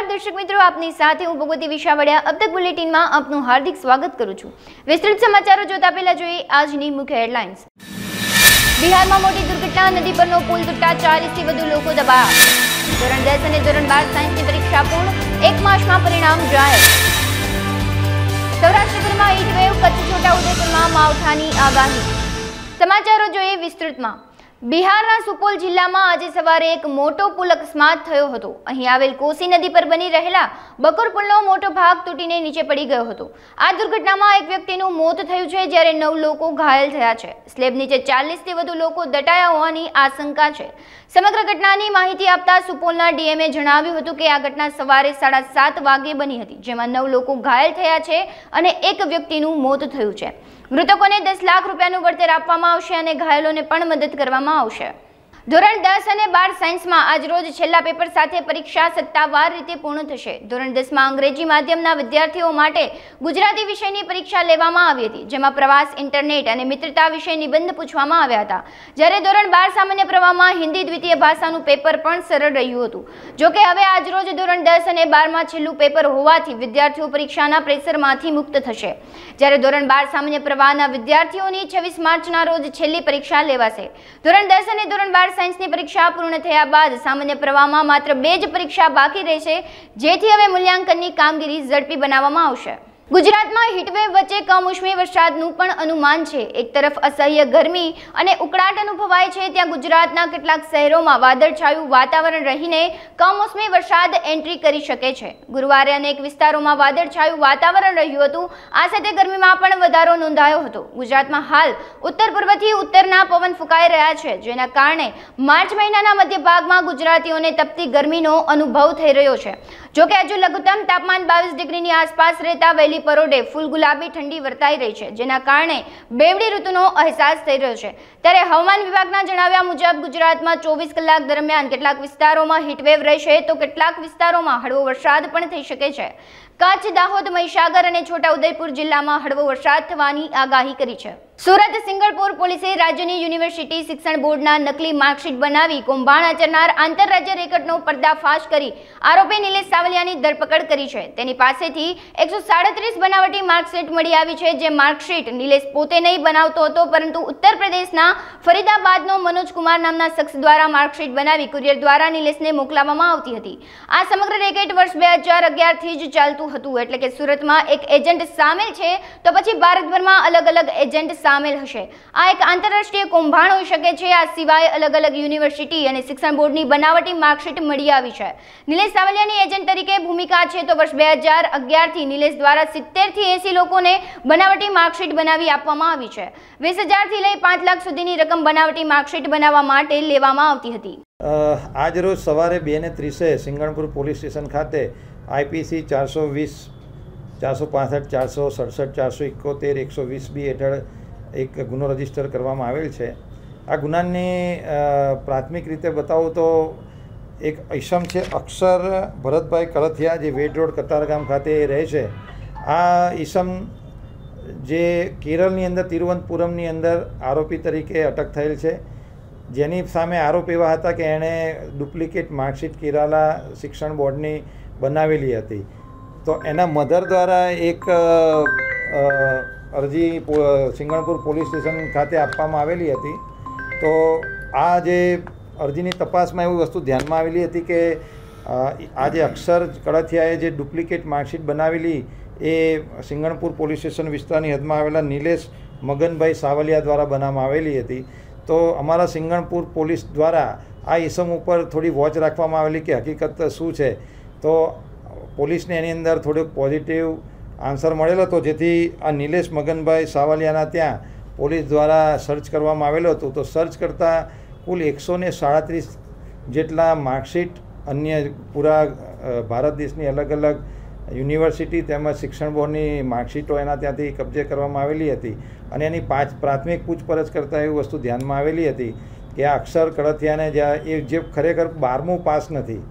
नमस्कार दर्शक मित्रों, आपनी સાથે હું ભગવતી વિશાવડિયા અબતક બુલેટિનમાં આપનું હાર્દિક સ્વાગત કરું છું। વિસ્તૃત સમાચારો જોતા પહેલા જોઈએ આજની મુખ્ય હેડલાઇન્સ। બિહારમાં મોટી દુર્ઘટના, નદી પરનો પુલ તૂટતા 40 થી વધુ લોકો દબાયા। ધોરણ 10 અને ધોરણ 12 સાયન્સની પરીક્ષા પૂર્ણ, 1 માસમાં પરિણામ જાહેર। સૌરાષ્ટ્રમાં હીટવેવ, કચ્છ છોટાઉદેપુરમાં માવઠાની આગાહી। સમાચારો જોઈએ વિસ્તૃતમાં। બિહારના સુપોલ જિલ્લામાં આજે સવારે એક મોટો પુલ અકસ્માત થયો હતો। અહીં આવેલ કોસી નદી પર બની રહેલા બકોર પુલનો મોટો ભાગ તૂટીને નીચે પડી ગયો હતો। આ દુર્ઘટનામાં એક વ્યક્તિનું મોત થયું છે જ્યારે 9 લોકો ઘાયલ થયા છે। સ્લેબ નીચે 40 થી વધુ લોકો દટાયા હોવાની આશંકા છે। સમગ્ર ઘટનાની માહિતી આપતા સુપોલના ડીએમએ જણાવ્યું હતું કે આ ઘટના સવારે 7:30 વાગે બની હતી, જેમાં 9 લોકો ઘાયલ થયા છે અને એક વ્યક્તિનું મોત થયું છે। મૃતકોને 10 લાખ રૂપિયાનું વળતર આપવામાં આવશે અને ઘાયલોને પણ મદદ કરવામાં આવશે। ધોરણ 10 અને 12 સાયન્સમાં આજ રોજ છેલ્લા પેપર સાથે પરીક્ષા સત્તાવાર રીતે પૂર્ણ થશે। ધોરણ 10માં અંગ્રેજી માધ્યમના વિદ્યાર્થીઓ માટે ગુજરાતી વિષયની પરીક્ષા લેવામાં આવી હતી, જેમાં પ્રવાસ, ઇન્ટરનેટ અને મિત્રતા વિષય નિબંધ પૂછવામાં આવ્યા હતા, જ્યારે ધોરણ 12 સામાન્ય પ્રવાહમાં હિન્દી દ્વિતીય ભાષાનું પેપર પણ સરળ રહ્યું હતું। જો કે હવે આજ રોજ ધોરણ 10 અને 12માં છેલ્લું પેપર હોવાથી વિદ્યાર્થીઓ પરીક્ષાના પ્રેશરમાંથી મુક્ત થશે, જ્યારે ધોરણ 12 સામાન્ય પ્રવાહના વિદ્યાર્થીઓની 26 માર્ચના રોજ છેલ્લી પરીક્ષા લેવાશે। ધોરણ 10 અને ધોરણ 12 સાયન્સની પરીક્ષા પૂર્ણ થયા બાદ સામાન્ય પ્રવાહમાં માત્ર 2 જ પરીક્ષા બાકી રહેશે, જેથી હવે મૂલ્યાંકનની કામગીરી ઝડપી બનાવવામાં આવશે। ગુજરાતમાં હીટવેવ વચ્ચે કમોસમી વરસાદનું પણ અનુમાન છે। એક તરફ અસહ્ય ગરમી અને ઉકળાટ અનુભવાય છે, ત્યાં ગુજરાતના કેટલાક શહેરોમાં વાદળછાયું વાતાવરણ રહીને કમોસમી વરસાદ એન્ટ્રી કરી શકે છે। ગુરુવારે અનેક વિસ્તારોમાં વાદળછાયું વાતાવરણ રહ્યું હતું। આ સાથે ગરમીમાં પણ વધારો નોંધાયો હતો। ગુજરાતમાં હાલ ઉત્તર પૂર્વથી ઉત્તરના પવન ફૂંકાઈ રહ્યા છે, જેના કારણે માર્ચ મહિનાના મધ્ય ભાગમાં ગુજરાતીઓને તપતી ગરમીનો અનુભવ થઈ રહ્યો છે। જોકે હજુ લઘુત્તમ તાપમાન 22 ડિગ્રીની આસપાસ રહેતા વહેલી પરોઢે ફૂલ ગુલાબી ઠંડી વર્તાઈ રહી છે, જેના કારણે બેવડી ઋતુનો અહેસાસ થઈ રહ્યો છે। ત્યારે હવામાન વિભાગના જણાવ્યા મુજબ ગુજરાતમાં 24 કલાક દરમિયાન કેટલાક વિસ્તારોમાં હીટવેવ રહેશે, તો કેટલાક વિસ્તારોમાં હળવો વરસાદ પણ થઈ શકે છે। કચ્છ, દાહોદ, મહીસાગર અને છોટાઉદેપુર જિલ્લામાં હળવો વરસાદ થવાની આગાહી કરી છે। સુરત સિંગણપુર પોલીસે રાજ્યની યુનિવર્સિટી શિક્ષણ બોર્ડના નકલી માર્કશીટ બનાવી કૌભાંડ આચરનાર આંતરરાજ્ય રેકેટનો પર્દાફાશ કરી આરોપી નિલેશ સાવલિયાની ધરપકડ કરી છે। તેની પાસેથી 137 બનાવટી માર્કશીટ મળી આવી છે, જે માર્કશીટ નિલેશ પોતે નહીં બનાવતો હતો, પરંતુ ઉત્તર પ્રદેશના ફરીદાબાદનો મનોજ કુમાર નામના શખ્સ દ્વારા માર્કશીટ બનાવી કુરિયર દ્વારા નિલેશને મોકલવામાં આવતી હતી। આ સમગ્ર રેકેટ વર્ષ 2011થી જ ચાલતું હતું, એટલે કે સુરતમાં એક એજન્ટ સામેલ છે તો પછી ભારતભરમાં અલગ-અલગ એજન્ટ સામેલ હશે। આ એક આંતરરાષ્ટ્રીય કૌભાંડ હોઈ શકે છે। આ સિવાય અલગ-અલગ યુનિવર્સિટી અને શિક્ષણ બોર્ડની બનાવટી માર્કશીટ મળી આવી છે। નિલેશ સાવલિયાની એજન્ટ તરીકે ભૂમિકા છે, તો વર્ષ 2011થી નિલેશ દ્વારા 70 થી 80 લોકોને બનાવટી માર્કશીટ બનાવી આપવામાં આવી છે। 20,000 થી લઈ 5 લાખ સુધીની રકમ બનાવટી માર્કશીટ બનાવવા માટે લેવામાં આવતી હતી। આજ રોજ સવારે 2:30 સિંગણપુર પોલીસ સ્ટેશન ખાતે IPC 420, 465, 467, 471, 120B હેઠળ એક ગુનો રજીસ્ટર કરવામાં આવેલ છે। આ ગુનાની પ્રાથમિક રીતે બતાવું તો એક ઈસમ છે અક્ષર ભરતભાઈ કલથિયા, જે વેડ રોડ કતારગામ ખાતે રહે છે। આ ઈસમ જે કેરળની અંદર તિરુવનંતપુરમની અંદર આરોપી તરીકે અટક થયેલ છે, જેની સામે આરોપ એવા હતા કે એણે ડુપ્લિકેટ માર્કશીટ કેરાલા શિક્ષણ બોર્ડની બનાવેલી હતી। તો એના મધર દ્વારા એક અરજી સિંગણપુર પોલીસ સ્ટેશન ખાતે આપવામાં આવેલી હતી। તો આ જે અરજીની તપાસમાં એવી વસ્તુ ધ્યાનમાં આવેલી હતી કે આ જે અક્ષર કળથિયાએ જે ડુપ્લિકેટ માર્કશીટ બનાવેલી એ સિંગણપુર પોલીસ સ્ટેશન વિસ્તારની હદમાં આવેલા નિલેશ મગનભાઈ સાવલિયા દ્વારા બનાવવામાં આવેલી હતી। તો અમારા સિંગણપુર પોલીસ દ્વારા આ ઇસમ ઉપર થોડી વોચ રાખવામાં આવેલી કે હકીકત શું છે। તો પોલીસને એની અંદર થોડોક પોઝિટિવ આન્સર મળેલો હતો, જેથી આ નિલેશ મગનભાઈ સાવલિયાના ત્યાં પોલીસ દ્વારા સર્ચ કરવામાં આવેલો હતો। તો સર્ચ કરતાં કુલ 137 જેટલા માર્કશીટ અન્ય પૂરા ભારત દેશની અલગ-અલગ યુનિવર્સિટી તેમજ શિક્ષણ બોર્ડની માર્કશીટો એના ત્યાંથી કબજે કરવામાં આવેલી હતી। અને એની પ્રાથમિક પૂછપરછ કરતાં એવી વસ્તુ ધ્યાનમાં આવેલી હતી કે આ અક્ષર કળથિયાને એ જે ખરેખર 12મું પાસ નથી,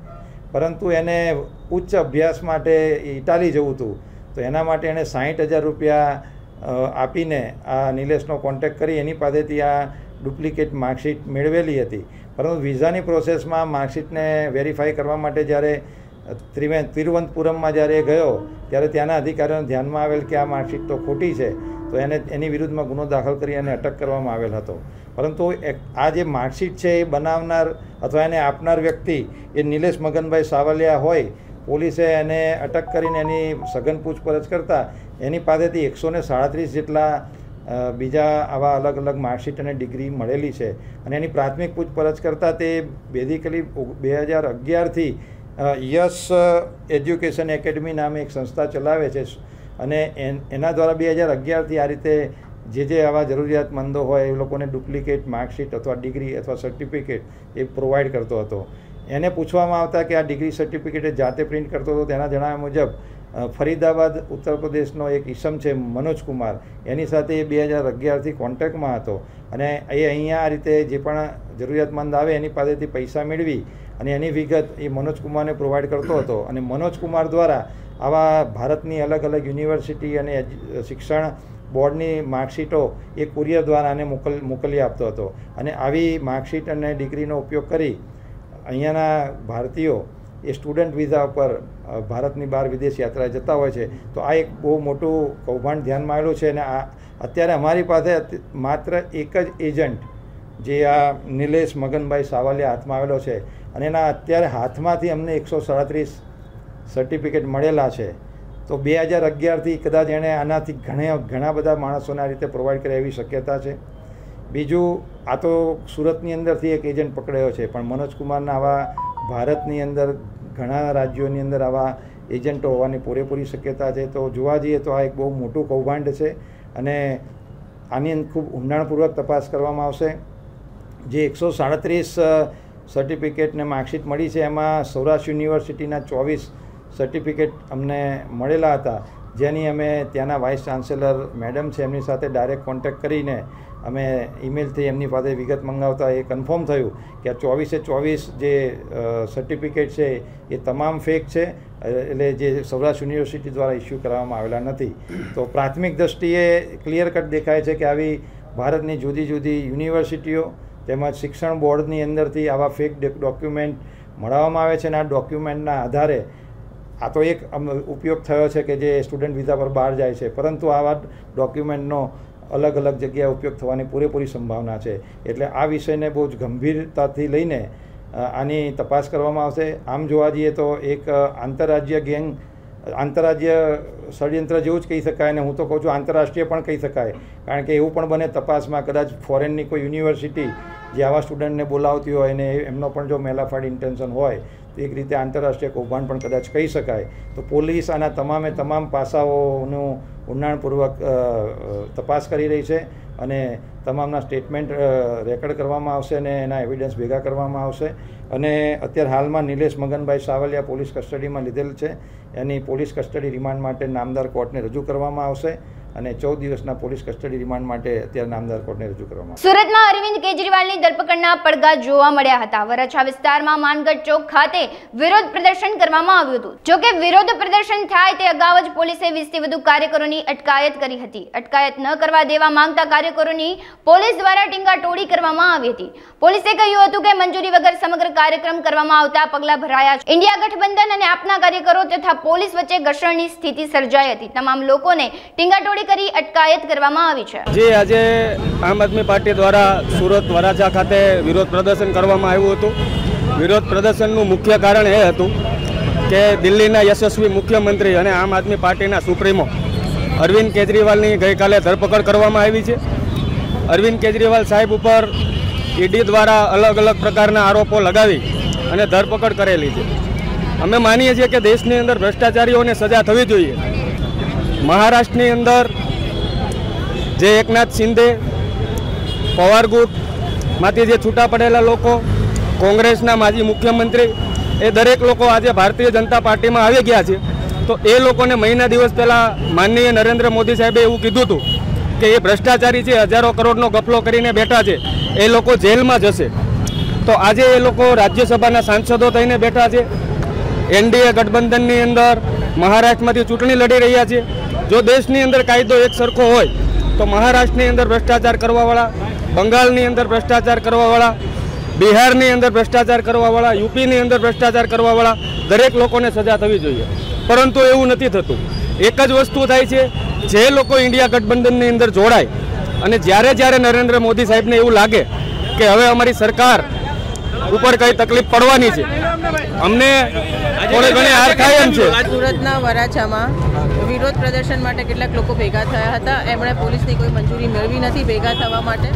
પરંતુ એને ઉચ્ચ અભ્યાસ માટે ઇટાલી જવું હતું, તો એના માટે એણે 60,000 રૂપિયા આપીને આ નિલેશનો કોન્ટેક્ટ કરી એની પાસેથી આ ડુપ્લિકેટ માર્કશીટ મેળવેલી હતી। પરંતુ વિઝાની પ્રોસેસમાં માર્કશીટને વેરીફાઈ કરવા માટે જ્યારે તિરુવનંતપુરમમાં જ્યારે ગયો ત્યારે ત્યાંના અધિકારીઓને ધ્યાનમાં આવેલ કે આ માર્કશીટ તો ખોટી છે, તો એની વિરુદ્ધમાં ગુનો દાખલ કરી અને અટક કરવામાં આવેલ હતો. પરંતુ આ જે માર્કશીટ છે એ બનાવનાર અથવા એને આપનાર વ્યક્તિ એ નિલેશ મગનભાઈ સાવલિયા હોય. પોલીસે એને અટક કરીને એની સઘન પૂછપરછ કરતાં એની પાસેથી 137 જેટલા બીજા આવા અલગ અલગ માર્કશીટ અને ડિગ્રી મળેલી છે. અને એની પ્રાથમિક પૂછપરછ કરતાં તે બેઝિકલી 2011થી યશ એજ્યુકેશન એકેડમી નામે એક સંસ્થા ચલાવે છે અને એના દ્વારા 2011થી આ રીતે જે આવા જરૂરિયાતમંદો હોય એ લોકોને ડુપ્લિકેટ માર્કશીટ અથવા ડિગ્રી અથવા સર્ટિફિકેટ એ પ્રોવાઈડ કરતો હતો. એને પૂછવામાં આવતા કે આ ડિગ્રી સર્ટિફિકેટ એ જાતે પ્રિન્ટ કરતો હતો. તેના જણાવ્યા મુજબ ફરીદાબાદ ઉત્તર પ્રદેશનો એક ઈસમ છે મનોજ કુમાર, એની સાથે એ 2011થી કોન્ટેક્ટમાં હતો અને એ અહીંયા આ રીતે જે પણ જરૂરિયાતમંદ આવે એની પાસેથી પૈસા મેળવી અને એની વિગત એ મનોજ કુમારને પ્રોવાઈડ કરતો હતો. અને મનોજ કુમાર દ્વારા આવા ભારતની અલગ અલગ યુનિવર્સિટી અને શિક્ષણ બોર્ડની માર્કશીટો એ કુરિયર દ્વારા આને મોકલી આપતો હતો. અને આવી માર્કશીટ અને ડિગ્રીનો ઉપયોગ કરી અહીંયાના ભારતીયો એ સ્ટુડન્ટ વિઝા ઉપર ભારતની બહાર વિદેશ યાત્રાએ જતા હોય છે. તો આ એક બહુ મોટું કૌભાંડ ધ્યાનમાં આવેલું છે. અને અત્યારે અમારી પાસે માત્ર એક જ એજન્ટ જે આ નિલેશ મગનભાઈ સાવલિયા હાથમાં આવેલો છે અને એના અત્યારે હાથમાંથી અમને 137 સર્ટિફિકેટ મળેલા છે. તો 2011થી કદાચ એણે આનાથી ઘણા બધા માણસોને આ રીતે પ્રોવાઈડ કરે એવી શક્યતા છે. બીજું, આ તો સુરતની અંદરથી એક એજન્ટ પકડાયો છે, પણ મનોજ કુમારના આવા ભારતની અંદર ઘણા રાજ્યોની અંદર આવા એજન્ટો હોવાની પૂરેપૂરી શક્યતા છે. તો જોવા જઈએ તો આ એક બહુ મોટું કૌભાંડ છે અને આની ખૂબ ઊંડાણપૂર્વક તપાસ કરવામાં આવશે. જે 137 સર્ટિફિકેટ ને માર્કશીટ મળી છે એમાં સૌરાષ્ટ્ર યુનિવર્સિટીના 24 સર્ટિફિકેટ અમને મળેલા હતા, જેની અમે ત્યાંના વાઇસ ચાન્સેલર મેડમ છે એમની સાથે ડાયરેક્ટ કોન્ટેક્ટ કરીને અમે ઈમેલથી એમની પાસે વિગત મંગાવતા એ કન્ફર્મ થયું કે આ 24 જે સર્ટિફિકેટ છે એ તમામ ફેક છે, એટલે જે સૌરાષ્ટ્ર યુનિવર્સિટી દ્વારા ઇસ્યુ કરવામાં આવેલા નથી. તો પ્રાથમિક દ્રષ્ટિએ ક્લિયર કટ દેખાય છે કે આવી ભારતની જુદી જુદી યુનિવર્સિટીઓ તેમજ શિક્ષણ બોર્ડની અંદરથી આવા ફેક ડોક્યુમેન્ટ મળવામાં આવે છે અને આ ડોક્યુમેન્ટના આધારે આ તો એક ઉપયોગ થયો છે કે જે સ્ટુડન્ટ વિઝા પર બહાર જાય છે, પરંતુ આવા ડોક્યુમેન્ટનો અલગ અલગ જગ્યાએ ઉપયોગ થવાની પૂરેપૂરી સંભાવના છે. એટલે આ વિષયને બહુ જ ગંભીરતાથી લઈને આની તપાસ કરવામાં આવશે. આમ જોવા જઈએ તો એક આંતરરાજ્ય ષડયંત્ર જેવું જ કહી શકાય અને હું તો કહું છું આંતરરાષ્ટ્રીય પણ કહી શકાય, કારણ કે એવું પણ બને તપાસમાં કદાચ ફોરેનની કોઈ યુનિવર્સિટી જે આવા સ્ટુડન્ટને બોલાવતી હોય અને એમનો પણ જો મેલાફાડ ઇન્ટેન્શન હોય તો એક રીતે આંતરરાષ્ટ્રીય કૌભાંડ પણ કદાચ કહી શકાય. તો પોલીસ આના તમામ પાસાઓનું ઊંડાણપૂર્વક તપાસ કરી રહી છે અને તમામના સ્ટેટમેન્ટ રેકોર્ડ કરવામાં આવશે અને એના એવિડન્સ ભેગા કરવામાં આવશે. અને અત્યારે હાલમાં નિલેશ મગનભાઈ સાવલિયા પોલીસ કસ્ટડીમાં લીધેલ છે. એની પોલીસ કસ્ટડી રિમાન્ડ માટે નામદાર કોર્ટને રજૂ કરવામાં આવશે અને 14 દિવસના પોલીસ કસ્ટડી રિમાન્ડ માટે અત્યારે નામદાર કોર્ટને રજૂ કરવામાં આવશે. સુરતમાં અરવિંદ કેજરીવાલની ધરપકડના પડઘા જોવા મળ્યા હતા. વરાછા વિસ્તારમાં માનગઢ ચોક ખાતે વિરોધ પ્રદર્શન કરવામાં આવ્યું હતું. જોકે વિરોધ પ્રદર્શન થાય તે અગાઉ જ પોલીસે 20થી વધુ કાર્યકરોની અટકાયત કરી હતી. અટકાયત ન કરવા દેવા માંગતા કાર્યકરોની પોલીસ દ્વારા ટીંગાટોળી કરવામાં આવી હતી. પોલીસે કહ્યું હતું કે મંજૂરી વગર સમગ્ર કાર્યક્રમ કરવામાં આવતા પગલાં ભરાયા છે. ઇન્ડિયા ગઠબંધન અને આપના કાર્યકરો તથા પોલીસ વચ્ચે ઘર્ષણની સ્થિતિ સર્જાઈ હતી. તમામ લોકોને ટીંગાટોળી કરી અટકાયત કરવામાં આવી છે. જે આજે આમ આદમી પાર્ટી દ્વારા સુરત વરાછા ખાતે વિરોધ પ્રદર્શન કરવામાં આવ્યું હતું. વિરોધ પ્રદર્શનનું મુખ્ય કારણ એ હતું કે દિલ્હીના યશસ્વી મુખ્યમંત્રી અને આમ આદમી પાર્ટીના સુપ્રીમો અરવિંદ કેજરીવાલની ગઈકાલે ધરપકડ કરવામાં આવી છે. અરવિંદ કેજરીવાલ સાહેબ ઉપર ઈડી દ્વારા અલગ અલગ પ્રકારના આરોપો લગાવી અને ધરપકડ કરેલી છે. અમે માનીએ છીએ કે દેશની અંદર ભ્રષ્ટાચારીઓને સજા થવી જોઈએ. મહારાષ્ટ્રની અંદર જે એકનાથ શિંદે, પવાર ગુટમાંથી જે છૂટા પડેલા લોકો, કોંગ્રેસના માજી મુખ્યમંત્રી, એ દરેક લોકો આજે ભારતીય જનતા પાર્ટીમાં આવી ગયા છે. તો એ લોકોને મહિના દિવસ પહેલાં માનનીય નરેન્દ્ર મોદી સાહેબે એવું કીધું હતું કે એ ભ્રષ્ટાચારી છે, હજારો કરોડનો ગફલો કરીને બેઠા છે, એ લોકો જેલમાં જશે. તો આજે એ લોકો રાજ્યસભાના સાંસદો થઈને બેઠા છે. એનડીએ ગઠબંધનની અંદર મહારાષ્ટ્રમાંથી ચૂંટણી લડી રહ્યા છે. જો દેશની અંદર કાયદો એક સરખો હોય તો મહારાષ્ટ્રની અંદર ભ્રષ્ટાચાર કરવાવાળા, બંગાળની અંદર ભ્રષ્ટાચાર કરવાવાળા, બિહારની અંદર ભ્રષ્ટાચાર કરવાવાળા, યુપીની અંદર ભ્રષ્ટાચાર કરવાવાળા દરેક લોકોને સજા થવી જોઈએ, પરંતુ એવું નથી થતું. એક જ વસ્તુ થાય છે, જે લોકો ઇન્ડિયા ગઠબંધનની અંદર જોડાય અને જ્યારે નરેન્દ્ર મોદી સાહેબને એવું લાગે કે હવે અમારી સરકાર ઉપર કઈ તકલીફ પડવાની છે, અમને થોડી ઘણી હાર થાય એમ છે. સુરતના વરાછામાં વિરોધ પ્રદર્શન માટે કેટલાક લોકો ભેગા થયા હતા. એમણે પોલીસની કોઈ મંજૂરી મેળવી નથી ભેગા થવા માટે.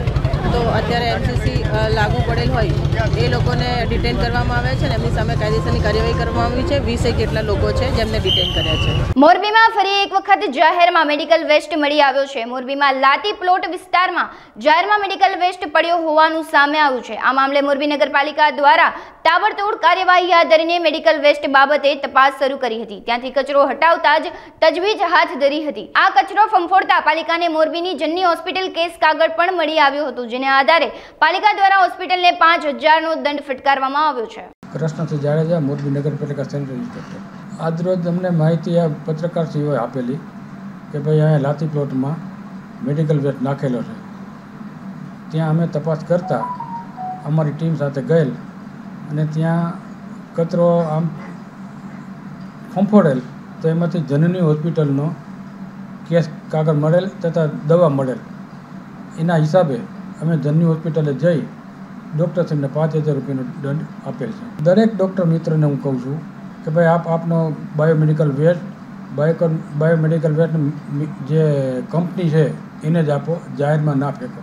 તો અત્યારે એમસીસી લાગુ પડેલ હોય એ લોકોને ડિટેન કરવામાં આવ્યા છે અને એમની સામે કાયદેસરની કાર્યવાહી કરવામાં આવી છે. 20 જેટલા લોકો છે જેમને ડિટેન કર્યા છે. મોરબીમાં ફરી એક વખત જાહેરમાં મેડિકલ વેસ્ટ મળી આવ્યો છે. મોરબીમાં લાતી પ્લોટ વિસ્તારમાં જાહેરમાં મેડિકલ વેસ્ટ પડ્યો હોવાનું સામે આવ્યું છે. આ મામલે મોરબી નગરપાલિકા દ્વારા તાબડતોડ કાર્યવાહી હાથ ધરીને મેડિકલ વેસ્ટ બાબતે તપાસ શરૂ કરી હતી. ત્યાંથી કચરો હટાવતા જ તજવીજ હાથ ધરી હતી. આ કચરો ફંફોડતા પાલિકાને મોરબીની જનની હોસ્પિટલ કેસ કાગળ પણ મળી આવ્યો હતો, જેને આધારે પાલિકા દ્વારા હોસ્પિટલને 5000નો દંડ ફટકારવામાં આવ્યો છે. કૃષ્ણસિંહ જાડેજા, મોરબી નગરપાલિકા સેન્ટ્રલ ઇન્સ્પેક્ટર. આજરોજ અમને માહિતી આ પત્રકારશ્રીઓએ આપેલી કે ભાઈ અહીંયા લાતી પ્લોટમાં મેડિકલ વેસ્ટ નાખેલો છે. ત્યાં અમે તપાસ કરતા અમારી ટીમ સાથે ગયેલ અને ત્યાં કચરો આમ ફંફોડેલ, તો એમાંથી જનની હોસ્પિટલનો કેસ કાગળ મળેલ તથા દવા મળેલ. એના હિસાબે અમે જનની હોસ્પિટલે જઈ ડૉક્ટરશ્રીને 5000 રૂપિયાનો દંડ આપેલ છે. દરેક ડૉક્ટર મિત્રને હું કહું છું કે ભાઈ આપનો બાયોમેડિકલ વેસ્ટ જે કંપની છે એને જ આપો, જાહેરમાં ના ફેંકો.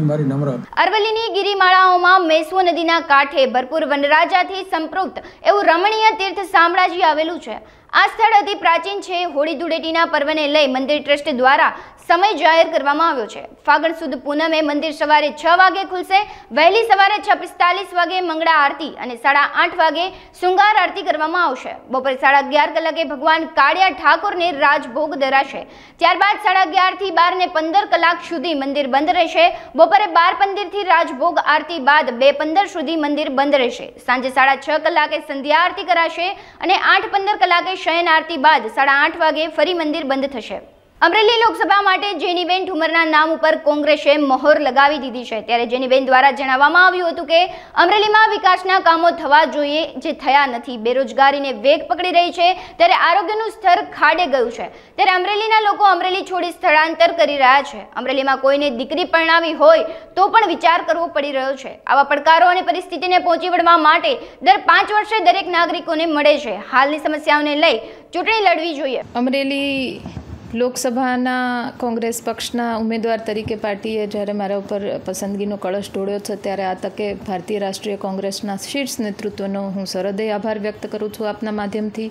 મારી નમ્ર. અરવલ્લીની ગિરિમાળાઓમાં મેસવો નદીના કાંઠે ભરપૂર વનરાજાથી સંપૃક્ત એવું રમણીય તીર્થ સામ્રાજ્ય આવેલું છે. આ સ્થળ અતિ પ્રાચીન છે. હોળી ધૂળેટીના પર્વને લઈ મંદિર ટ્રસ્ટ દ્વારા સમય જાહેર કરવામાં આવ્યો છે. ફાગણ સુદ પૂનમે મંદિર સવારે 6 વાગે ખુલશે. વહેલી સવારે 6:45 વાગે મંગળા આરતી અને 8:30 વાગે શૃંગાર આરતી કરવામાં આવશે. બપોરે 11:30 કલાકે ભગવાન કાળિયા ઠાકોરને રાજભોગ ધરાશે. ત્યારબાદ 11:30 થી 12:15 કલાક સુધી મંદિર બંધ રહેશે. બપોરે 12:15 થી રાજભોગ આરતી બાદ 2:15 સુધી મંદિર બંધ રહેશે. સાંજે 6:30 કલાકે સંધ્યા આરતી કરાશે અને 8:15 કલાકે શયન આરતી બાદ 8:30 વાગે ફરી મંદિર બંધ થશે. અમરેલી લોકસભા માટે જેનીબેન ઠુમરના નામ ઉપર કોંગ્રેસે મહોર લગાવી દીધી છે. ત્યારે જેનીબેન દ્વારા જણાવવામાં આવ્યું હતું કે અમરેલીમાં વિકાસના કામો થવા જોઈએ, જે થયા નથી. બેરોજગારીને વેગ પકડી રહી છે, ત્યારે આરોગ્યનું સ્તર ખાડે ગયું છે. ત્યારે અમરેલીના લોકો અમરેલી છોડી સ્થળાંતર કરી રહ્યા છે. અમરેલીમાં કોઈને દીકરી પરણાવી હોય તો પણ વિચાર કરવો પડી રહ્યો છે. આવા પડકારો અને પરિસ્થિતિને પહોંચી વળવા માટે દર 5 વર્ષે દરેક નાગરિકોને મળે છે. હાલની સમસ્યાઓને લઈ ચૂંટણી લડવી જોઈએ. અમરેલી લોકસભાના કોંગ્રેસ પક્ષના ઉમેદવાર તરીકે પાર્ટીએ જ્યારે મારા ઉપર પસંદગીનો કળશ ઢોળ્યો છે, ત્યારે આ તકે ભારતીય રાષ્ટ્રીય કોંગ્રેસના શીર્ષ નેતૃત્વનો હું સરહૃદય આભાર વ્યક્ત કરું છું આપના માધ્યમથી.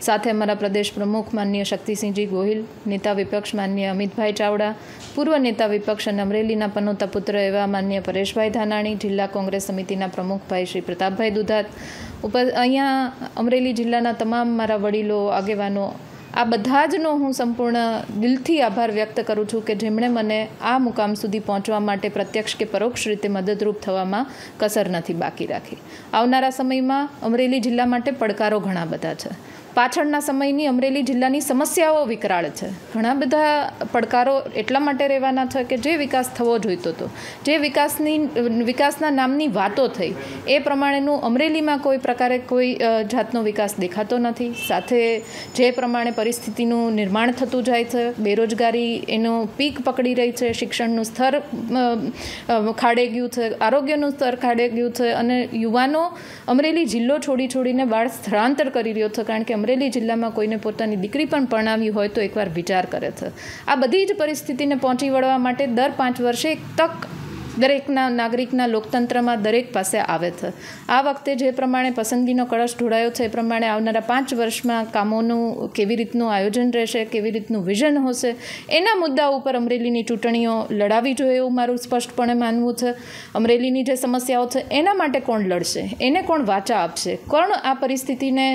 સાથે અમારા પ્રદેશ પ્રમુખ માનનીય શક્તિસિંહજી ગોહિલ, નેતા વિપક્ષ માનનીય અમિતભાઈ ચાવડા, પૂર્વ નેતા વિપક્ષ અને અમરેલીના પનોતા પુત્ર એવા માનનીય પરેશભાઈ ધાનાણી, જિલ્લા કોંગ્રેસ સમિતિના પ્રમુખભાઈ શ્રી પ્રતાપભાઈ દુધાત, અહીંયા અમરેલી જિલ્લાના તમામ મારા વડીલો, આગેવાનો, આ બધા જનો હું સંપૂર્ણ દિલથી આભાર વ્યક્ત કરું છું કે જેમણે મને આ મુકામ સુધી પહોંચવા માટે પ્રત્યક્ષ કે પરોક્ષ રીતે મદદરૂપ થવામાં કસર નથી બાકી રાખી. આવનારા સમયમાં અમરેલી જિલ્લા માટે પડકારો ઘણા બધા છે. પાછળના સમયની અમરેલી જિલ્લાની સમસ્યાઓ વિકરાળ છે. ઘણા બધા પડકારો એટલા માટે રહેવાના છે કે જે વિકાસ થવો જોઈતો હતો, જે વિકાસના નામની વાતો થઈ, એ પ્રમાણેનું અમરેલીમાં કોઈ પ્રકારે કોઈ જાતનો વિકાસ દેખાતો નથી. સાથે જે પ્રમાણે પરિસ્થિતિનું નિર્માણ થતું જાય છે, બેરોજગારી એનો પીક પકડી રહી છે, શિક્ષણનું સ્તર ખાડે ગયું છે, આરોગ્યનું સ્તર ખાડે ગયું છે અને યુવાનો અમરેલી જિલ્લો છોડીને બાળ સ્થળાંતર કરી રહ્યો છે, કારણ કે અમરેલી જિલ્લામાં કોઈને પોતાની દીકરી પણ પરણાવી હોય તો એકવાર વિચાર કરે છે. આ બધી જ પરિસ્થિતિને પહોંચી વળવા માટે દર 5 વર્ષે એક તક દરેકના નાગરિકના લોકતંત્રમાં દરેક પાસે આવે છે. આ વખતે જે પ્રમાણે પસંદગીનો કળશ ઢોળાયો છે એ પ્રમાણે આવનારા 5 વર્ષમાં કામોનું કેવી રીતનું આયોજન રહેશે, કેવી રીતનું વિઝન હશે, એના મુદ્દા ઉપર અમરેલીની ચૂંટણીઓ લડાવી જોઈએ એવું મારું સ્પષ્ટપણે માનવું છે. અમરેલીની જે સમસ્યાઓ છે એના માટે કોણ લડશે, એને કોણ વાચા આપશે, કોણ આ પરિસ્થિતિને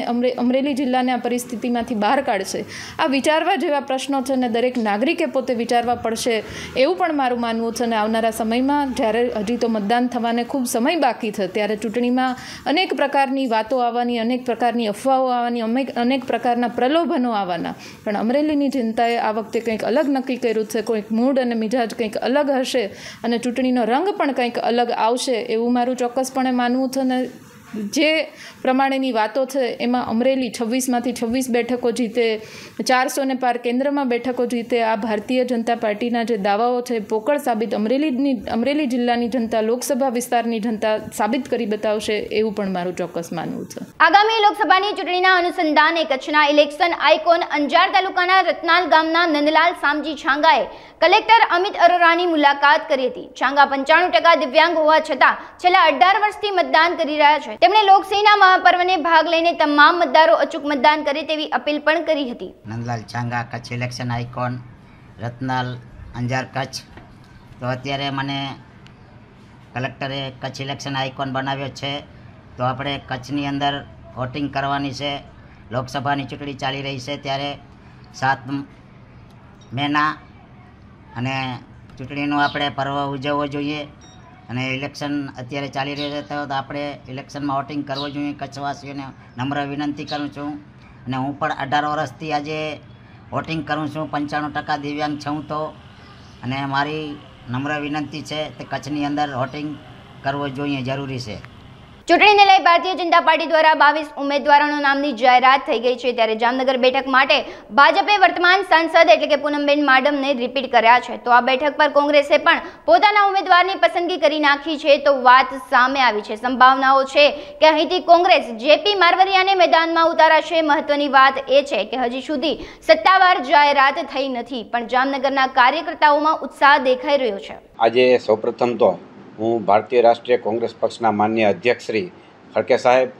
અમરેલી જિલ્લાને આ પરિસ્થિતિમાંથી બહાર કાઢશે, આ વિચારવા જેવા પ્રશ્નો છે અને દરેક નાગરિકે પોતે વિચારવા પડશે એવું પણ મારું માનવું છે. અને આવનારા સમયમાં જ્યારે હજી તો મતદાન થવાને ખૂબ સમય બાકી છે ત્યારે ચૂંટણીમાં અનેક પ્રકારની વાતો આવવાની, અનેક પ્રકારની અફવાઓ આવવાની, અનેક પ્રકારના પ્રલોભનો આવવાના, પણ અમરેલીની જનતાએ આ વખતે કંઈક અલગ નક્કી કર્યું છે. કોઈક મૂડ અને મિજાજ કંઈક અલગ હશે અને ચૂંટણીનો રંગ પણ કંઈક અલગ આવશે એવું મારું ચોક્કસપણે માનવું છે. ને જે પ્રમાણેની વાતો છે એમાં અમરેલી 26માંથી 26 બેઠકો જીતે, 400 ને પાર કેન્દ્રમાં બેઠકો જીતે, આ ભારતીય જનતા પાર્ટીના જે દાવાઓ છે પોકળ સાબિત અમરેલી જિલ્લાની જનતા, લોકસભા વિસ્તારની જનતા સાબિત કરી બતાવશે એવું પણ મારું ચોક્કસ માનવું છે. આગામી લોકસભાની ચૂંટણીના અનુસંધાને કચ્છના ઇલેક્શન આઇકોન અંજાર તાલુકાના રતનાલ ગામના નંદલાલ સામજી છાંગાએ કલેક્ટર અમિત અરોરાની મુલાકાત કરી હતી. છાંગા 95% દિવ્યાંગ હોવા છતાં છેલ્લા 18 વર્ષથી મતદાન કરી રહ્યા છે. તેમણે લોકશાહીના મહાપર્વને ભાગ લઈને તમામ મતદારો અચૂક મતદાન કરે તેવી અપીલ પણ કરી હતી. Nandlal Chhanga, Kutch election icon, Ratnal, Anjar, Kutch. તો અત્યારે મને કલેક્ટરે કચ્છ ઇલેક્શન આઇકોન બનાવ્યો છે. તો આપણે કચ્છની અંદર વોટિંગ કરવાની છે. લોકસભાની ચૂંટણી ચાલી રહી છે ત્યારે 7 મેના અને ચૂંટણીનો આપણે પર્વ ઉજવવો જોઈએ અને ઇલેક્શન અત્યારે ચાલી રહ્યું છે તો આપણે ઇલેક્શનમાં વોટિંગ કરવું જોઈએ. કચ્છવાસીઓને નમ્ર વિનંતી કરું છું. અને હું પણ 18 વર્ષથી આજે વોટિંગ કરું છું. 95% દિવ્યાંગ છું તો, અને મારી નમ્ર વિનંતી છે કે કચ્છની અંદર વોટિંગ કરવું જોઈએ, જરૂરી છે. ચૂંટણીને લઈ ભારતીય જનતા પાર્ટી દ્વારા 22 ઉમેદવારોના નામની જાહેરાત થઈ ગઈ છે. ત્યારે જામનગર બેઠક માટે ભાજપે વર્તમાન સાંસદ એટલે કે પૂનમબેન માડમને રિપીટ કર્યા છે. તો આ બેઠક પર કોંગ્રેસે પણ પોતાના ઉમેદવારની પસંદગી કરી નાખી છે. તો વાત સામે આવી છે. સંભાવનાઓ છે કે અહીંથી કોંગ્રેસ જેપી મારવરિયાને મેદાનમાં ઉતારશે. મહત્વની વાત એ છે કે હજી સુધી સત્તાવાર જાહેરાત થઈ નથી, પણ જામનગરના કાર્યકર્તાઓમાં ઉત્સાહ દેખાઈ રહ્યો છે. આજે સૌપ્રથમ તો હું ભારતીય રાષ્ટ્રીય કોંગ્રેસ પક્ષના માન્ય અધ્યક્ષ શ્રી ખડકે સાહેબ,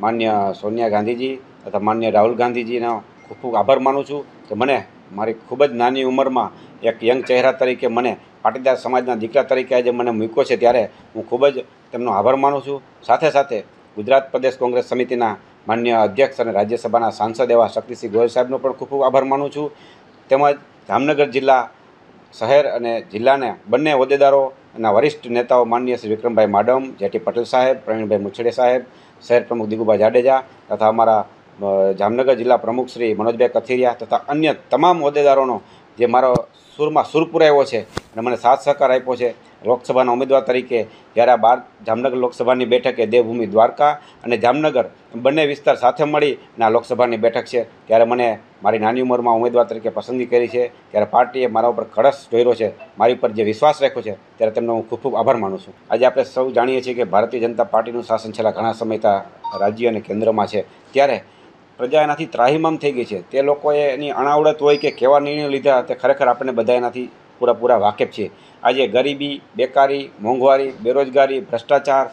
માન્ય સોનિયા ગાંધીજી તથા માન્ય રાહુલ ગાંધીજીનો ખૂબ ખૂબ આભાર માનું છું કે મને મારી ખૂબ જ નાની ઉંમરમાં એક યંગ ચહેરા તરીકે મને પાટીદાર સમાજના દીકરા તરીકે આજે મને મૂક્યો છે ત્યારે હું ખૂબ જ તેમનો આભાર માનું છું. સાથે સાથે ગુજરાત પ્રદેશ કોંગ્રેસ સમિતિના માન્ય અધ્યક્ષ અને રાજ્યસભાના સાંસદ એવા શક્તિસિંહ ગોયલ સાહેબનો પણ ખૂબ ખૂબ આભાર માનું છું. તેમજ જામનગર જિલ્લા, શહેર અને જિલ્લાના બંને હોદ્દેદારો અને વરિષ્ઠ નેતાઓ માનનીય શ્રી વિક્રમભાઈ માડમ, જેટી પટેલ સાહેબ, પ્રવીણભાઈ મુછડે સાહેબ, શહેર પ્રમુખ દિગુભાઈ જાડેજા તથા અમારા જામનગર જિલ્લા પ્રમુખ શ્રી મનોજભાઈ કથિરિયા તથા અન્ય તમામ હોદ્દેદારોનો જે મારો સુરમાં સુર પુરાવ્યો છે અને મને સાથ સહકાર આપ્યો છે. લોકસભાના ઉમેદવાર તરીકે જ્યારે આ જામનગર લોકસભાની બેઠકે દેવભૂમિ દ્વારકા અને જામનગર બંને વિસ્તાર સાથે મળી અને આ લોકસભાની બેઠક છે ત્યારે મને મારી નાની ઉંમરમાં ઉમેદવાર તરીકે પસંદગી કરી છે. ત્યારે પાર્ટીએ મારા ઉપર કળશ ઢોર્યો છે, મારી ઉપર જે વિશ્વાસ રાખ્યો છે ત્યારે તેમનો હું ખૂબ ખૂબ આભાર માનું છું. આજે આપણે સૌ જાણીએ છીએ કે ભારતીય જનતા પાર્ટીનું શાસન છેલ્લા ઘણા સમયથી રાજ્ય અને કેન્દ્રમાં છે. ત્યારે પ્રજા એનાથી ત્રાહિમામ થઈ ગઈ છે. તે લોકોએ એની અણાવડત હોય કે કેવા નિર્ણયો લીધા તે ખરેખર આપણને બધા એનાથી પૂરા વાકેફ છીએ. આજે ગરીબી, બેકારી, મોંઘવારી, બેરોજગારી, ભ્રષ્ટાચાર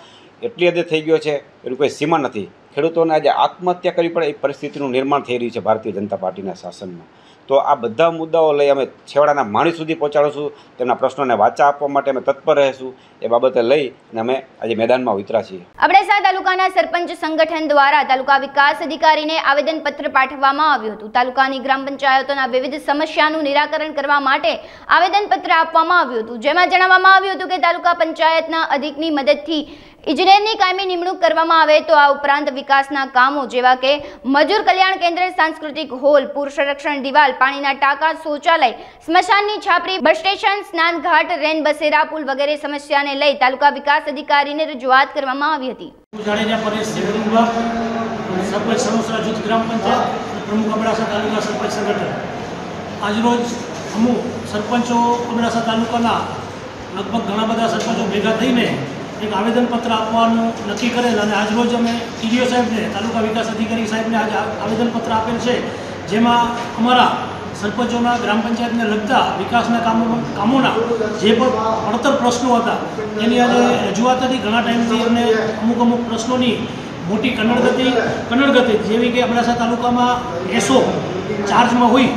એટલી હદે થઈ ગયો છે એનું કોઈ સીમા નથી. ખેડૂતોને આજે આત્મહત્યા કરવી પડે એ પરિસ્થિતિનું નિર્માણ થઈ રહ્યું છે ભારતીય જનતા પાર્ટીના શાસનમાં. તો આ બધા મુદ્દાઓ લઈ અમે છેવાડાના માણસ સુધી પહોંચાડીશું. તેમના પ્રશ્નોને વાચા આપવા માટે અમે તત્પર રહીશું. એ બાબતે લઈ અને અમે આજે મેદાનમાં ઉતર્યા છીએ. અબડાસા તાલુકાના સરપંચ સંગઠન દ્વારા તાલુકા વિકાસ અધિકારીને આવેદનપત્ર પાઠવવામાં આવ્યું હતું. તાલુકાની ગ્રામ પંચાયતોના વિવિધ સમસ્યાનું નિરાકરણ કરવા માટે આવેદનપત્ર આપવામાં આવ્યું હતું, જેમાં જણાવવામાં આવ્યું હતું કે તાલુકા પંચાયતના અધિકની મદદથી ઇજનેરની કાયમી નિમણૂક કરવામાં આવે. તો આ ઉપરાંત વિકાસના કામો જેવા કે મજૂર કલ્યાણ કેન્દ્ર, સાંસ્કૃતિક હોલ, પૂર સંરક્ષણ દિવાલ, પાણીના ટાંકા, શૌચાલય, સ્મશાનની છાપરી, બસ સ્ટેશન, સ્નાન ઘાટ, રેન બસેરા પુલ વગેરે સમસ્યાને લઈ તાલુકા વિકાસ અધિકારીને રજૂઆત કરવામાં આવી હતી. આજરોજ અમુક સરપંચો અબડાસા તાલુકાના લગભગ ઘણા બધા સરપંચો ભેગા થઈને એક આવેદનપત્ર આપવાનું નક્કી કરેલ અને આજરોજ અમે ટીડીઓ સાહેબને, તાલુકા વિકાસ અધિકારી સાહેબને આજે આવેદનપત્ર આપેલ છે, જેમાં અમારા સરપંચોના ગ્રામ પંચાયતને લગતા વિકાસના કામોના જે પણ પડતર પ્રશ્નો હતા એની આજે રજૂઆત હતી. ઘણા ટાઈમથી અમને અમુક પ્રશ્નોની મોટી કનડગતિ જેવી કે અબડાસા તાલુકામાં એસો ચાર્જમાં હોય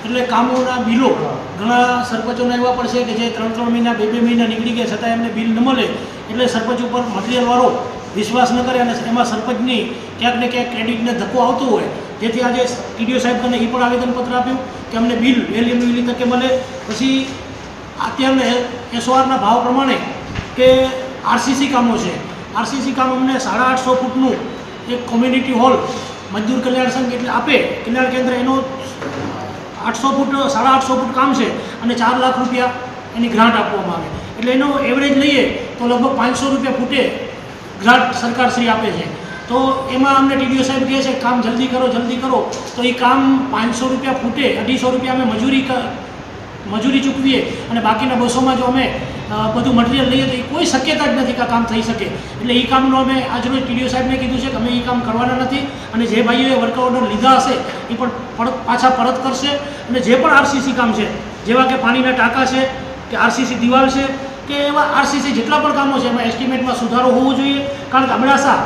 એટલે કામોના બિલો ઘણા સરપંચોને એવા પણ છે કે જે 3 મહિના 2 મહિના નીકળી ગયા છતાં એમને બિલ ન મળે એટલે સરપંચ ઉપર મટીરિયલવાળો વિશ્વાસ ન કરે અને એમાં સરપંચની ક્યાંક ને ક્યાંક ક્રેડિટને ધક્કો આવતો હોય. જેથી આજે ટીડીઓ સાહેબ કરીને એ પણ આવેદનપત્ર આપ્યું કે અમને બિલ વહેલી તકે મળે. પછી અત્યારને એસઓઆરના ભાવ પ્રમાણે કે આરસીસી કામો છે. આરસીસી કામ અમને 850 ફૂટનું એક કોમ્યુનિટી હોલ મજદૂર કલ્યાણ સંઘ એટલે આપે કલ્યાણ કેન્દ્ર, એનો 850 ફૂટ કામ છે અને 4 લાખ રૂપિયા એની ગ્રાન્ટ આપવામાં આવે. એટલે એનો એવરેજ લઈએ તો લગભગ 500 રૂપિયા ફૂટે ગ્રાન્ટ સરકારશ્રી આપે છે. તો એમાં અમને ટીડીઓ સાહેબ કહે છે કામ જલ્દી કરો, તો એ કામ 500 રૂપિયા ફૂટે 250 રૂપિયા અમે મજૂરી ચૂકવીએ અને બાકીના 200માં જો અમે બધું મટીરિયલ લઈએ તો એ કોઈ શક્યતા જ નથી કે આ કામ થઈ શકે. એટલે એ કામનો અમે આજરોજ ટીડીઓ સાહેબને કીધું છે કે અમે એ કામ કરવાના નથી અને જે ભાઈઓએ વર્ક ઓર્ડર લીધા હશે એ પણ પાછા પરત કરશે. અને જે પણ આરસીસી કામ છે, જેવા કે પાણીના ટાંકા છે કે આરસીસી દિવાલ છે કે એવા આરસીસી જેટલા પણ કામો છે એમાં એસ્ટિમેટમાં સુધારો હોવો જોઈએ. કારણ કે અબડાસા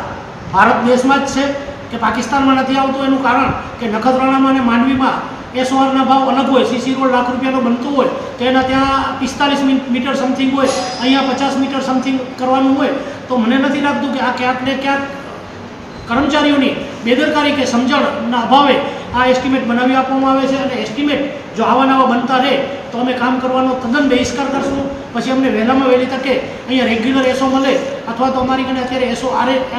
ભારત દેશમાં જ છે કે પાકિસ્તાનમાં નથી આવતું. એનું કારણ કે નખત્રાણામાં અને માંડવીમાં SORના ભાવ અલગ હોય. સીસી રોડ લાખ રૂપિયાનો બનતો હોય તો એના ત્યાં 45 મીટર સમથિંગ હોય, અહીંયા 50 મીટર સમથિંગ કરવાનું હોય. તો મને નથી લાગતું કે આ ક્યાંક ને ક્યાંક કર્મચારીઓની બેદરકારી કે સમજણના અભાવે આ એસ્ટિમેટ બનાવી આપવામાં આવે છે. અને એસ્ટિમેટ જો આવા નવા બનતા રહે તો અમે કામ કરવાનો તદ્દન બહિષ્કાર કરશું. પછી અમને વહેલામાં વહેલી તકે અહીંયા રેગ્યુલર એસો મળે અથવા તો અમારી કને અત્યારે SO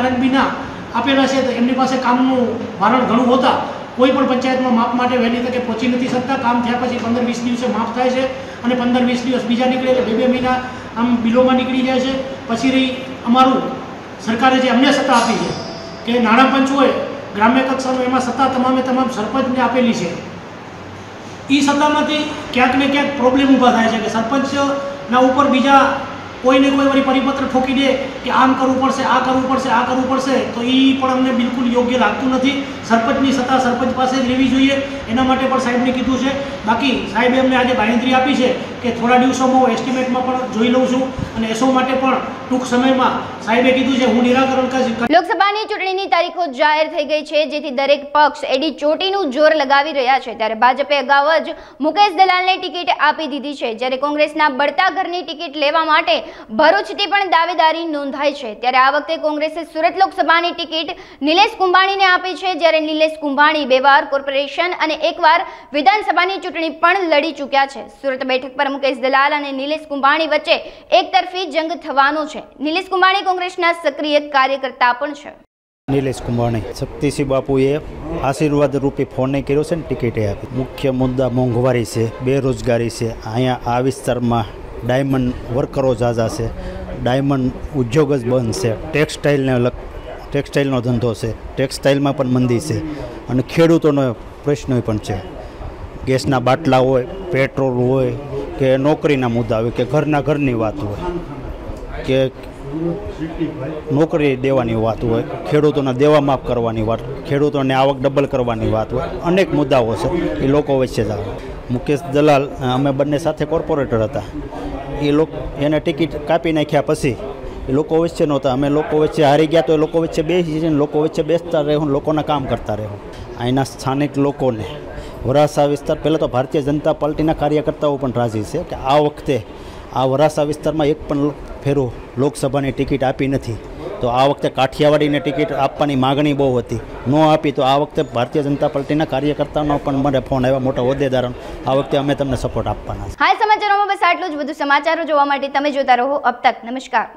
RNBના આપેલા છે તો એમની પાસે કામનું ભારણ ઘણું હોતા કોઈ પણ પંચાયતમાં માપ માટે વહેલી તકે પહોંચી નથી શકતા. કામ થયા પછી 15-20 દિવસે માપ થાય છે અને 15-20 દિવસ બીજા નીકળે એટલે 2 મહિના આમ બિલોમાં નીકળી જાય છે. પછી રહી અમારું સરકારે જે અમને સત્તા આપી છે કે નાણાં પંચ હોય ગ્રામ્ય કક્ષાનો, એમાં સત્તા તમામ સરપંચને આપેલી છે. એ સત્તામાંથી ક્યાંક ને ક્યાંક પ્રોબ્લેમ ઊભા થાય છે કે સરપંચના ઉપર બીજા કોઈને કોઈ વળી પરિપત્ર ઠોકી દે કે આમ કરવું પડશે, આ કરવું પડશે, તો એ પણ અમને બિલકુલ યોગ્ય લાગતું નથી. સરપંચની સત્તા સરપંચ પાસે જ રહેવી જોઈએ. એના માટે પણ સાહેબને કીધું છે. બાકી સાહેબે અમને આજે બાંયધરી આપી છે કે થોડા દિવસોમાં હું એસ્ટિમેટમાં પણ જોઈ લઉં છું અને એસો માટે પણ ટૂંક સમયમાં સાહેબે કીધું છે હું નિરાકરણ કરીશ. લોકસભાની ચૂંટણીની તારીખો જાહેર થઈ ગઈ છે, જેથી દરેક પક્ષ એડી ચોટીનું જોર લગાવી રહ્યા છે. ત્યારે ભાજપે અગાઉ જ મુકેશ દલાલને ટિકિટ આપી દીધી છે, જ્યારે કોંગ્રેસના બળતા ઘરની ટિકિટ લેવા માટે ભરૂચથી પણ દાવેદારી નોંધાઈ છે. ત્યારે આ વખતે કોંગ્રેસે સુરત લોકસભાની ટિકિટ નિલેશ કુંભાણીને આપી છે, જ્યારે નિલેશ કુંભાણી 2 વાર કોર્પોરેશન અને 1 વાર વિધાનસભાની ચૂંટણી પણ લડી ચૂક્યા છે. સુરત બેઠક પર મુકેશ દલાલ અને નિલેશ કુંભાણી વચ્ચે એકતરફી જંગ થવાનો છે. નિલેશ કુંભાણી કોંગ્રેસના સક્રિય કાર્યકર્તા પણ છે. નિલેશ કુંભાણી શક્તિસિંહ બાપુએ આશીર્વાદ રૂપી ફોન કર્યો છે ને ટિકિટે આપી. મુખ્ય મુદ્દા મોંઘવારી છે, બેરોજગારી છે. અહીંયા આ વિસ્તારમાં ડાયમંડ વર્કરો ઝાઝા છે, ડાયમંડ ઉદ્યોગ જ બંધ છે, ટેક્સટાઇલનો ધંધો છે, ટેક્સટાઇલમાં પણ મંદી છે અને ખેડૂતોનો પ્રશ્ન પણ છે. ગેસના બાટલા હોય, પેટ્રોલ હોય કે નોકરીના મુદ્દા હોય કે ઘરની વાત હોય કે નોકરી દેવાની વાત હોય, ખેડૂતોના દેવા માફ કરવાની વાત, ખેડૂતોને આવક ડબલ કરવાની વાત હોય, અનેક મુદ્દાઓ છે એ લોકો વચ્ચે જ આવે. મુકેશ દલાલ અમે બંને સાથે કોર્પોરેટર હતા. એને ટિકિટ કાપી નાખ્યા પછી એ લોકો વચ્ચે નહોતા. અમે લોકો વચ્ચે હારી ગયા તો એ લોકો વચ્ચે બેસી લોકો વચ્ચે બેસતા રહેવું, લોકોના કામ કરતા રહેવું. અહીંના સ્થાનિક લોકોને વરાસા વિસ્તાર પહેલાં તો ભારતીય જનતા પાર્ટીના કાર્યકર્તાઓ પણ રાજી છે કે આ વખતે આ વરાસા વિસ્તારમાં એક પણ ફેરો લોકસભાની ટિકિટ આપી નથી. તો આ વખતે કાઠિયાવાડીને ટિકિટ આપવાની માગણી બહુ હતી, ન આપી. તો આ વખતે ભારતીય જનતા પાર્ટીના કાર્યકર્તાઓનો પણ મને ફોન આવ્યા, મોટા હોદ્દેદારોનો, આ વખતે અમે તમને સપોર્ટ આપવાના છે. હાલ સમાચારોમાં બસ આટલું જ. વધુ સમાચારો જોવા માટે તમે જોતા રહો અબ તક. નમસ્કાર.